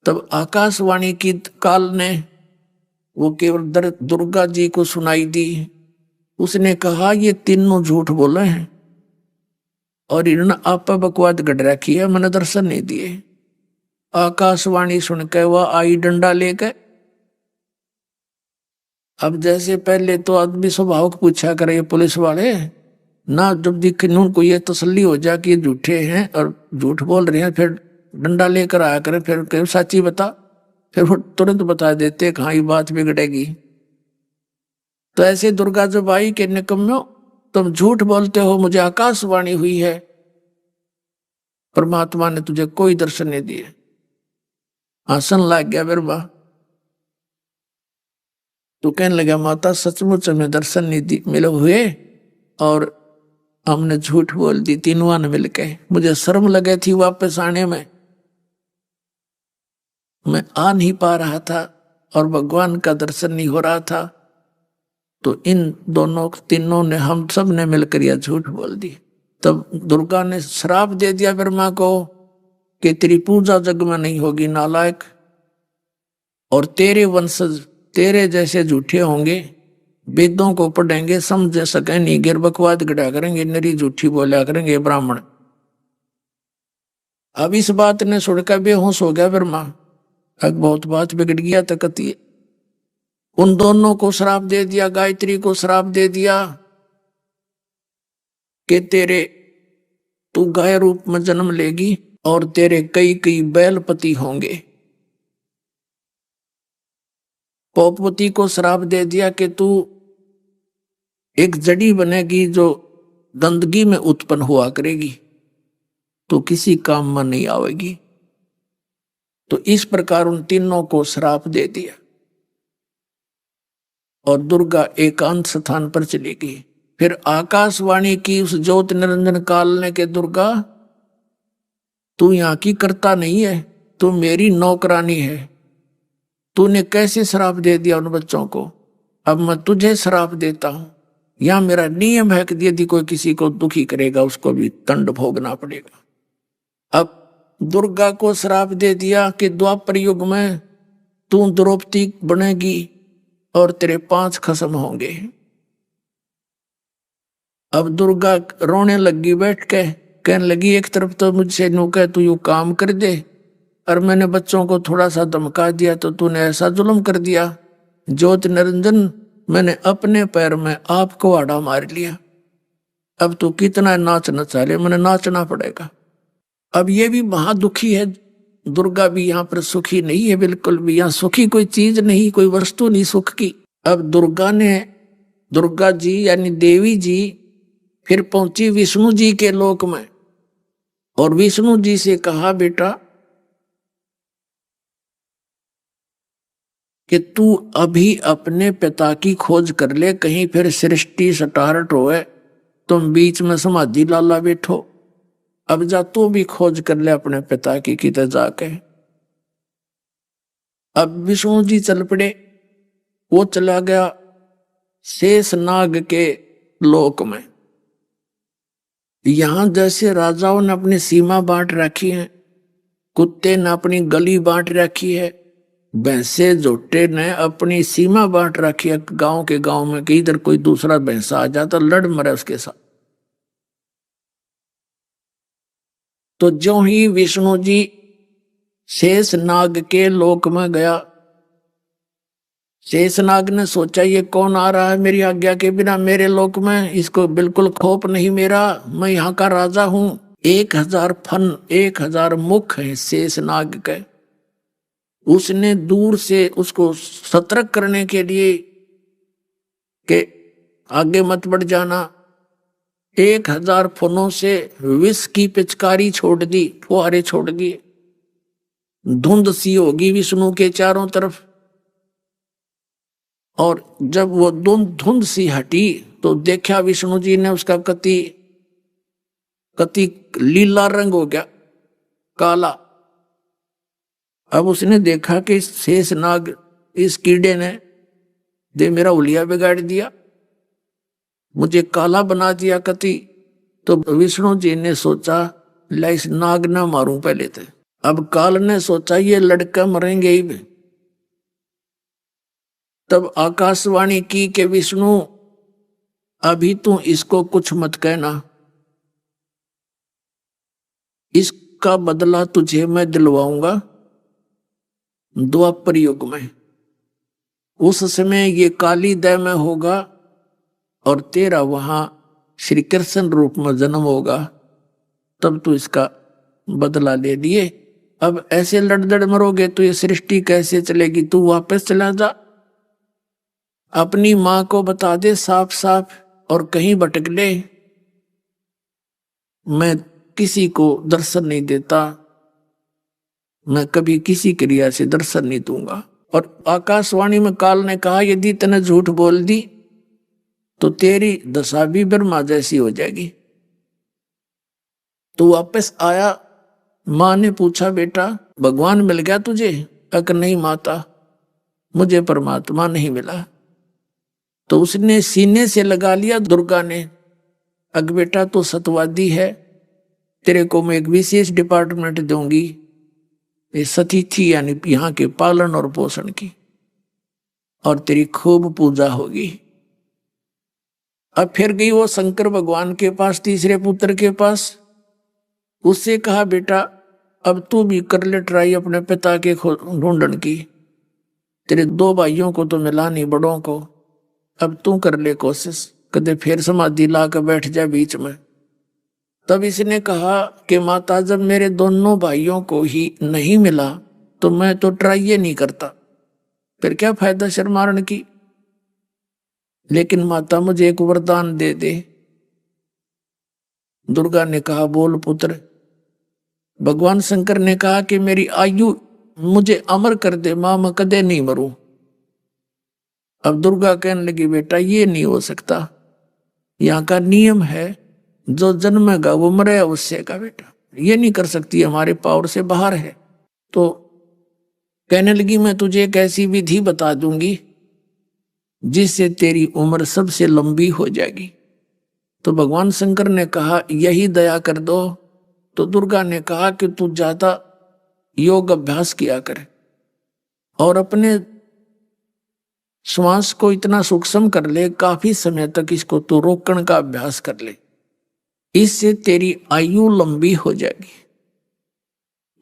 तब आकाशवाणी की काल ने वो केवल दुर्गा जी को सुनाई दी। उसने कहा ये तीनों झूठ बोले हैं और इन्होंने आप बकवाद गढ़ रखी है, मैंने दर्शन नहीं दिए। आकाशवाणी सुनकर वह आई डंडा लेकर। अब जैसे पहले तो आदमी स्वभाव को पूछा करे पुलिस वाले ना, जब दिखे उनको ये तसल्ली हो जाए कि ये झूठे हैं और झूठ बोल रहे हैं, फिर डंडा लेकर आया करें, फिर कहीं सच्ची बता, फिर वो तुरंत बता देते कहाँ ये बात बिगड़ेगी। तो ऐसे दुर्गा जब आई कि निकम्मो तुम झूठ बोलते हो, मुझे आकाशवाणी हुई है, परमात्मा ने तुझे कोई दर्शन नहीं दिए। हंसन लग गया बिरबा। तो कहने लगा माता सचमुच हमें दर्शन नहीं मिले हुए और हमने झूठ बोल दी तीनों ने मिलके। मुझे शर्म लगे थी वापस आने में, मैं आ नहीं पा रहा था और भगवान का दर्शन नहीं हो रहा था। तो इन दोनों तीनों ने, हम सब ने मिलकर यह झूठ बोल दी। तब दुर्गा ने श्राप दे दिया ब्रह्मा को कि तेरी पूजा जग में नहीं होगी नालायक, और तेरे वंशज तेरे जैसे झूठे होंगे, वेदों को पढ़ेंगे समझ सके नहीं, गिर बकवाद गढ़ा करेंगे, नरी झूठी बोला करेंगे ब्राह्मण। अब इस बात ने सुनकर बेहोश हो गया ब्रह्मा। अब बहुत बात बिगड़ गया तकती। उन दोनों को श्राप दे दिया, गायत्री को श्राप दे दिया कि तू गाय रूप में जन्म लेगी और तेरे कई कई बैलपति होंगे। पौपति को श्राप दे दिया कि तू एक जड़ी बनेगी जो गंदगी में उत्पन्न हुआ करेगी, तो किसी काम में नहीं आवेगी। तो इस प्रकार उन तीनों को श्राप दे दिया और दुर्गा एकांत स्थान पर चली गई। फिर आकाशवाणी की उस ज्योत निरंजन काल ने के दुर्गा तू यहाँ की करता नहीं है, तू मेरी नौकरानी है, तूने कैसे श्राप दे दिया उन बच्चों को, अब मैं तुझे श्राप देता हूं। यह मेरा नियम है कि यदि कोई किसी को दुखी करेगा उसको भी दंड भोगना पड़ेगा। अब दुर्गा को श्राप दे दिया कि द्वापर युग में तू द्रौपदी बनेगी और तेरे 5 खसम होंगे। अब दुर्गा रोने लगी बैठ के, कहने लगी एक तरफ तो मुझसे नू कह तू यू काम कर दे, और मैंने बच्चों को थोड़ा सा धमका दिया तो तूने ऐसा जुल्म कर दिया। ज्योत निरंजन मैंने अपने पैर में आपको आड़ा मार लिया, अब तू कितना नाच नचा ले, मैंने नाचना पड़ेगा। अब ये भी महादुखी है, दुर्गा भी यहाँ पर सुखी नहीं है बिल्कुल भी, यहाँ सुखी कोई चीज नहीं, कोई वस्तु नहीं सुख की। अब दुर्गा जी यानी देवी जी फिर पहुंची विष्णु जी के लोक में और विष्णु जी से कहा बेटा कि तू अभी अपने पिता की खोज कर ले, कहीं फिर सृष्टि सटारट होए तुम बीच में समाधि लाला बैठो। अब जा तू भी खोज कर ले अपने पिता की किते जाके। अब विष्णु जी चल पड़े, वो चला गया शेषनाग के लोक में। यहां जैसे राजाओं ने अपनी सीमा बांट रखी है, कुत्ते ने अपनी गली बांट रखी है, भैंसे जोटे ने अपनी सीमा बांट रखी है गांव के गांव में, कि इधर कोई दूसरा भैंसा आ जाता लड़ मरे उसके साथ। तो जो ही विष्णु जी शेषनाग के लोक में गया, शेषनाग ने सोचा ये कौन आ रहा है मेरी आज्ञा के बिना मेरे लोक में, इसको बिल्कुल खौफ नहीं मेरा, मैं यहाँ का राजा हूं। 1000 फन 1000 मुख है शेषनाग के। उसने दूर से उसको सतर्क करने के लिए कि आगे मत बढ़ जाना, 1000 फनों से विष की पिचकारी छोड़ दी, फुहारे छोड़ दिए। धुंध सी होगी विष्णु के चारों तरफ। और जब वो धुंध सी हटी तो देखा विष्णु जी ने उसका कति कति लीला रंग हो गया, काला। अब उसने देखा कि शेषनाग, इस कीड़े ने दे मेरा हुलिया बिगाड़ दिया, मुझे काला बना दिया कति। तो विष्णु जी ने सोचा ला इस नाग ना मारूं पहले थे। अब काल ने सोचा ये लड़का मरेंगे ही। तब आकाशवाणी की कि विष्णु अभी तू इसको कुछ मत कहना, इसका बदला तुझे मैं दिलवाऊंगा द्वापर युग में। उस समय ये काली दय में होगा और तेरा वहां श्री कृष्ण रूप में जन्म होगा, तब तू इसका बदला ले लिए। अब ऐसे लड़दड़ मरोगे तो ये सृष्टि कैसे चलेगी? तू वापस चला जा, अपनी मां को बता दे साफ साफ और कहीं भटक ले। मैं किसी को दर्शन नहीं देता, मैं कभी किसी क्रिया से दर्शन नहीं दूंगा। और आकाशवाणी में काल ने कहा यदि तने झूठ बोल दी तो तेरी दशा भी ब्रह्मा जैसी हो जाएगी। तो वापस आया, मां ने पूछा बेटा भगवान मिल गया तुझे? अगर नहीं माता, मुझे परमात्मा नहीं मिला। तो उसने सीने से लगा लिया दुर्गा ने, अग बेटा तो सतवादी है, तेरे को मैं एक विशेष डिपार्टमेंट दूंगी, ये सतिथि यानी यहाँ के पालन और पोषण की, और तेरी खूब पूजा होगी। अब फिर गई वो शंकर भगवान के पास, तीसरे पुत्र के पास। उससे कहा बेटा अब तू भी कर ले ट्राई अपने पिता के ढूंढन की, तेरे 2 भाइयों को तो मिला नहीं बड़ों को, अब तू कर ले कोशिश, कदे फिर समाधि ला कर बैठ जा बीच में। तब इसने कहा कि माता जब मेरे दोनों भाइयों को ही नहीं मिला तो मैं तो ट्राई ये नहीं करता, फिर क्या फायदा शर्मारण की। लेकिन माता मुझे एक वरदान दे दे। दुर्गा ने कहा बोल पुत्र। भगवान शंकर ने कहा कि मेरी आयु मुझे अमर कर दे मां, मैं कदे नहीं मरूं। अब दुर्गा कहने लगी बेटा ये नहीं हो सकता, यहाँ का नियम है जो जन्मेगा वो मरे अवश्य का बेटा, ये नहीं कर सकती, हमारे पावर से बाहर है। तो कहने लगी मैं तुझे एक ऐसी विधि बता दूंगी जिससे तेरी उम्र सबसे लंबी हो जाएगी। तो भगवान शंकर ने कहा यही दया कर दो। तो दुर्गा ने कहा कि तू ज्यादा योग अभ्यास किया कर और अपने श्वास को इतना सूक्ष्म कर ले, काफी समय तक इसको तू रोकने का अभ्यास कर ले, इससे तेरी आयु लंबी हो जाएगी।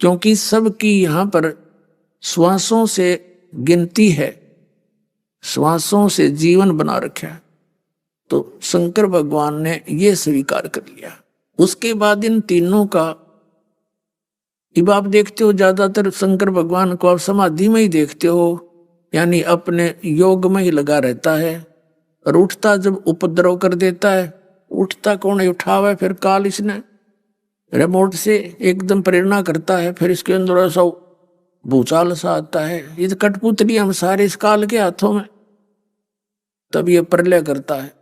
क्योंकि सबकी यहां पर श्वासों से गिनती है, श्वासों से जीवन बना रखा है। तो शंकर भगवान ने यह स्वीकार कर लिया। उसके बाद इन तीनों का अब आप देखते हो ज्यादातर शंकर भगवान को आप समाधि में ही देखते हो, यानी अपने योग में ही लगा रहता है। और उठता जब उपद्रव कर देता है, उठता कौन है? उठावा है फिर काल, इसने रिमोट से एकदम प्रेरणा करता है, फिर इसके अंदर ऐसा भूचाल सा आता है, ये कठपुतली हम सारे इस काल के हाथों में, तब ये प्रलय करता है।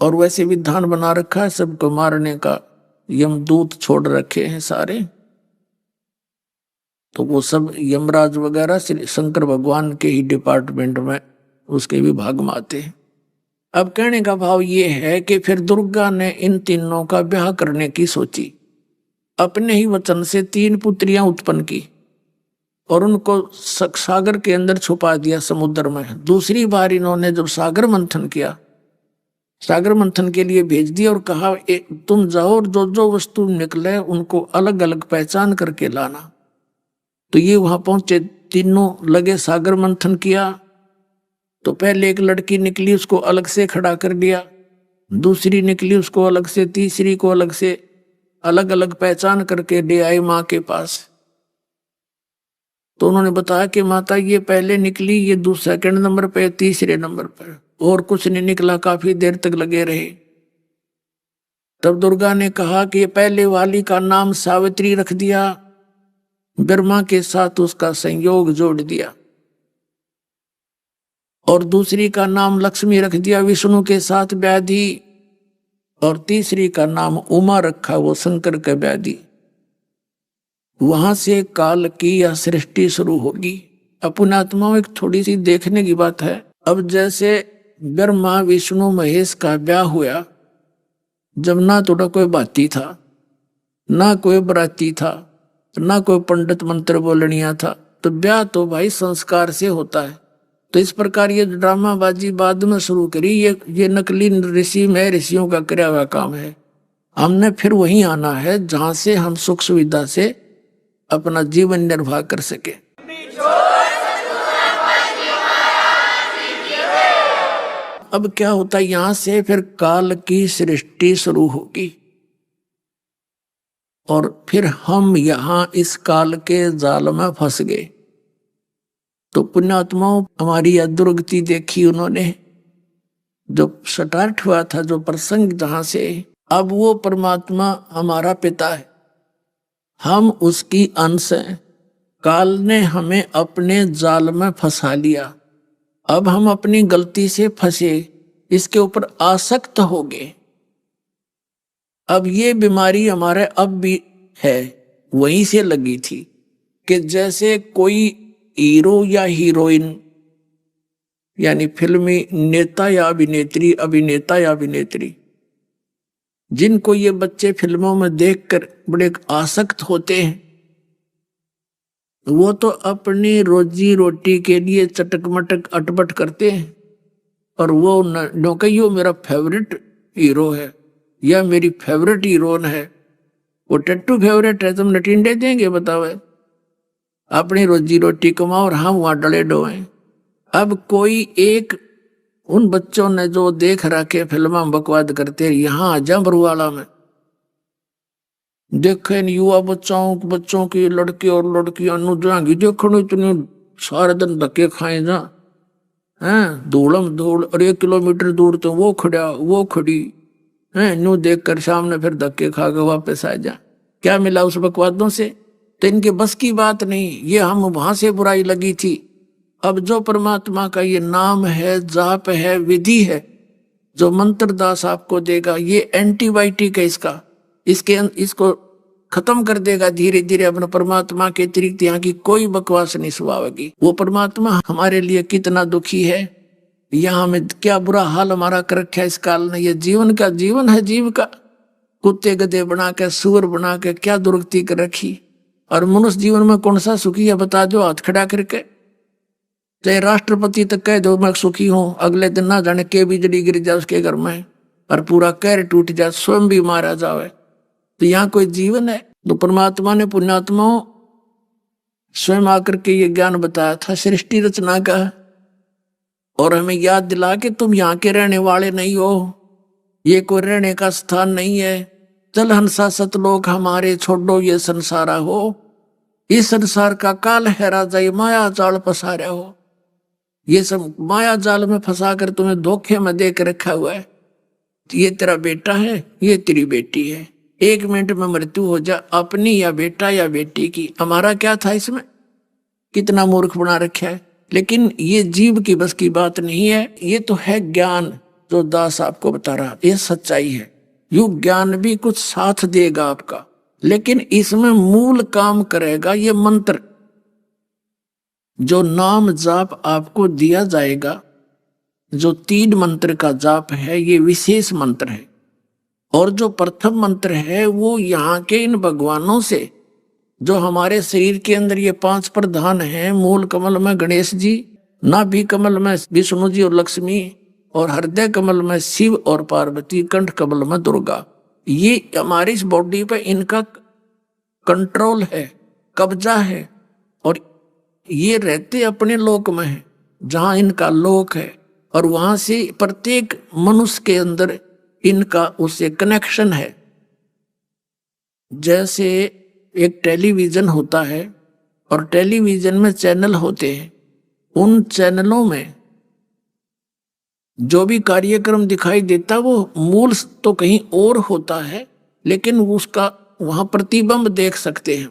और वैसे विधान बना रखा है सबको मारने का, यमदूत छोड़ रखे हैं सारे, तो वो सब यमराज वगैरह शंकर भगवान के ही डिपार्टमेंट में उसके विभाग में आते हैं। अब कहने का भाव ये है कि फिर दुर्गा ने इन तीनों का ब्याह करने की सोची, अपने ही वचन से 3 पुत्रियां उत्पन्न की और उनको सागर के अंदर छुपा दिया समुद्र में। दूसरी बार इन्होंने जब सागर मंथन किया, सागर मंथन के लिए भेज दिया और कहा तुम जाओ और जो जो वस्तु निकले उनको अलग अलग पहचान करके लाना। तो ये वहां पहुंचे, तीनों लगे सागर मंथन किया। तो पहले एक लड़की निकली, उसको अलग से खड़ा कर दिया, दूसरी निकली उसको अलग से, तीसरी को अलग से, अलग अलग पहचान करके ले आए मां के पास। तो उन्होंने बताया कि माता ये पहले निकली, ये दूसरे सेकंड नंबर पे, तीसरे नंबर पर। और कुछ नहीं निकला, काफी देर तक लगे रहे। तब दुर्गा ने कहा कि पहले वाली का नाम सावित्री रख दिया, ब्रह्मा के साथ उसका संयोग जोड़ दिया, और दूसरी का नाम लक्ष्मी रख दिया, विष्णु के साथ व्याधि, और तीसरी का नाम उमा रखा, वो शंकर का व्याधि। वहां से काल की या सृष्टि शुरू होगी। पुण्यात्माओं, एक थोड़ी सी देखने की बात है। अब जैसे ब्रह्मा विष्णु महेश का ब्याह हुआ, जब ना तो कोई बाती था, ना कोई बराती था, ना कोई पंडित मंत्र बोलनिया था, तो ब्याह तो भाई संस्कार से होता है। तो इस प्रकार ये ड्रामाबाजी बाद में शुरू करी, ये नकली ऋषि में ऋषियों का किया हुआ काम है। हमने फिर वहीं आना है जहां से हम सुख सुविधा से अपना जीवन निर्वाह कर सके। अब क्या होता है, यहां से फिर काल की सृष्टि शुरू होगी, और फिर हम यहां इस काल के जाल में फंस गए। तो पुण्यात्माओं, हमारी यह दुर्गति देखी उन्होंने, जो स्टार्ट हुआ था, जो प्रसंग जहां से, अब वो परमात्मा हमारा पिता है, हम उसकी अंश हैं। काल ने हमें अपने जाल में फंसा लिया, अब हम अपनी गलती से फंसे, इसके ऊपर आसक्त हो गए। अब ये बीमारी हमारे अब भी है, वहीं से लगी थी कि जैसे कोई हीरो या हीरोइन, यानी फिल्मी नेता या अभिनेत्री, अभिनेता या अभिनेत्री, जिनको ये बच्चे फिल्मों में देखकर बड़े आसक्त होते हैं, वो तो अपनी रोजी रोटी के लिए चटक मटक अटपट करते हैं, और वो न कहियो मेरा फेवरेट हीरो है या मेरी फेवरेट हीरोइन है, वो टट्टू फेवरेट है, तुम नटिंडे देंगे बताओ। अपनी रोजी रोटी कमाओ और हम वहां डले डोए। अब कोई एक उन बच्चों ने जो देख रखे फिल्म बकवाद करते, यहाँ जम्बरुवाला में देखे युवा बच्चों की लड़के और लड़कियां जाएंगी देखो, इतने सारे दिन धक्के खाए जा हैं, धूलम धूल, और 1 किलोमीटर दूर तो वो खड़ा वो खड़ी है, न्यू देख कर सामने फिर धक्के खा के वापस आ जा। क्या मिला उस बकवादों से? तो इनके बस की बात नहीं, ये हम वहां से बुराई लगी थी। अब जो परमात्मा का ये नाम है, जाप है, विधि है, जो मंत्र दास आपको देगा, ये एंटीबायोटिक है इसको खत्म कर देगा धीरे धीरे। अपने परमात्मा के अतिरिक्त यहाँ की कोई बकवास नहीं सुनावेगी। वो परमात्मा हमारे लिए कितना दुखी है, यहाँ में क्या बुरा हाल हमारा कर रखा है इस काल ने। ये जीवन है, जीव का कुत्ते गधे बना के, सुअर बना के क्या दुर्गति कर रखी। और मनुष्य जीवन में कौन सा सुखी है बता दो हाथ खड़ा करके। चाहे राष्ट्रपति तक कह दो मैं सुखी हूं, अगले दिन ना जाने के बिजली गिर जाए उसके घर में और पूरा कैर टूट जाए, स्वयं भी मारा जाए। तो यहाँ कोई जीवन है? तो परमात्मा ने पुण्यात्माओं स्वयं आकर के ये ज्ञान बताया था सृष्टि रचना का, और हमें याद दिला कि तुम यहाँ के रहने वाले नहीं हो, ये कोई रहने का स्थान नहीं है। चल हंसा सतलोक हमारे, छोड़ो ये संसारा हो, इस संसार का काल है राजा, ये माया जाल फंसा हो, ये सब माया जाल में फंसा कर तुम्हें धोखे में दे के रखा हुआ है। ये तेरा बेटा है, ये तेरी बेटी है, 1 मिनट में मृत्यु हो जा, अपनी या बेटा या बेटी की। हमारा क्या था इसमें? कितना मूर्ख बना रखा है। लेकिन ये जीव की बस की बात नहीं है, ये तो है ज्ञान जो दास आपको बता रहा, ये सच्चाई है। यू ज्ञान भी कुछ साथ देगा आपका, लेकिन इसमें मूल काम करेगा ये मंत्र। जो नाम जाप आपको दिया जाएगा, जो 3 मंत्र का जाप है, ये विशेष मंत्र है। और जो प्रथम मंत्र है वो यहाँ के इन भगवानों से, जो हमारे शरीर के अंदर ये 5 प्रधान हैं, मूल कमल में गणेश जी, नाभि कमल में विष्णु जी और लक्ष्मी, और हृदय कमल में शिव और पार्वती, कंठ कमल में दुर्गा, ये हमारी इस बॉडी पे इनका कंट्रोल है, कब्जा है। और ये रहते अपने लोक में है जहां इनका लोक है, और वहां से प्रत्येक मनुष्य के अंदर इनका उससे कनेक्शन है। जैसे एक टेलीविजन होता है और टेलीविजन में चैनल होते हैं, उन चैनलों में जो भी कार्यक्रम दिखाई देता वो मूल तो कहीं और होता है, लेकिन उसका वहां प्रतिबिंब देख सकते हैं।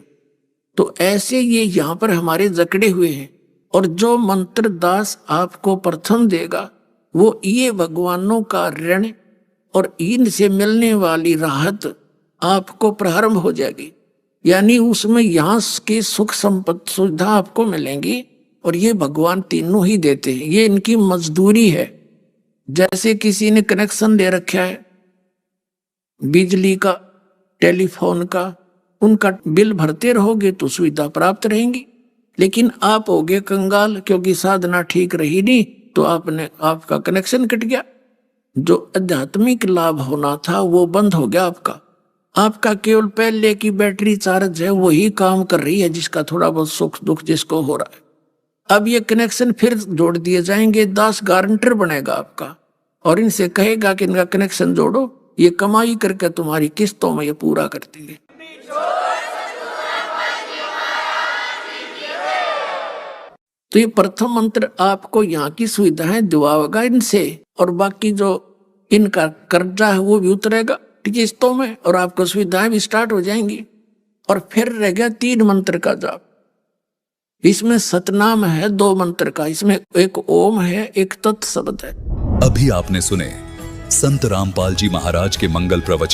तो ऐसे ये यहाँ पर हमारे जकड़े हुए हैं। और जो मंत्र दास आपको प्रथम देगा वो ये भगवानों का ऋण और इनसे मिलने वाली राहत आपको प्रारंभ हो जाएगी। यानी उसमें यहाँ की सुख संपत्ति सुविधा आपको मिलेंगी और ये भगवान तीनों ही देते हैं, ये इनकी मजदूरी है। जैसे किसी ने कनेक्शन ले रखा है बिजली का, टेलीफोन का, उनका बिल भरते रहोगे तो सुविधा प्राप्त रहेंगी। लेकिन आप होगे कंगाल, क्योंकि साधना ठीक रही नहीं तो आपका कनेक्शन कट गया। जो आध्यात्मिक लाभ होना था वो बंद हो गया आपका केवल पहले की बैटरी चार्ज है वही काम कर रही है, जिसका थोड़ा बहुत सुख दुख जिसको हो रहा है। अब ये कनेक्शन फिर जोड़ दिए जाएंगे, दास गारंटर बनेगा आपका और इनसे कहेगा कि इनका कनेक्शन जोड़ो, ये कमाई करके तुम्हारी किस्तों में ये पूरा कर देंगे। तो ये प्रथम मंत्र आपको यहाँ की सुविधाएं दिवाएगा इनसे, और बाकी जो इनका कर्जा है वो भी उतरेगा किस्तों में और आपको सुविधाएं भी स्टार्ट हो जाएंगी। और फिर रह गया 3 मंत्र का जाप। इसमें सतनाम है 2 मंत्र का, इसमें एक ओम है, एक तत् शब्द है। अभी आपने सुने संत रामपाल जी महाराज के मंगल प्रवचन।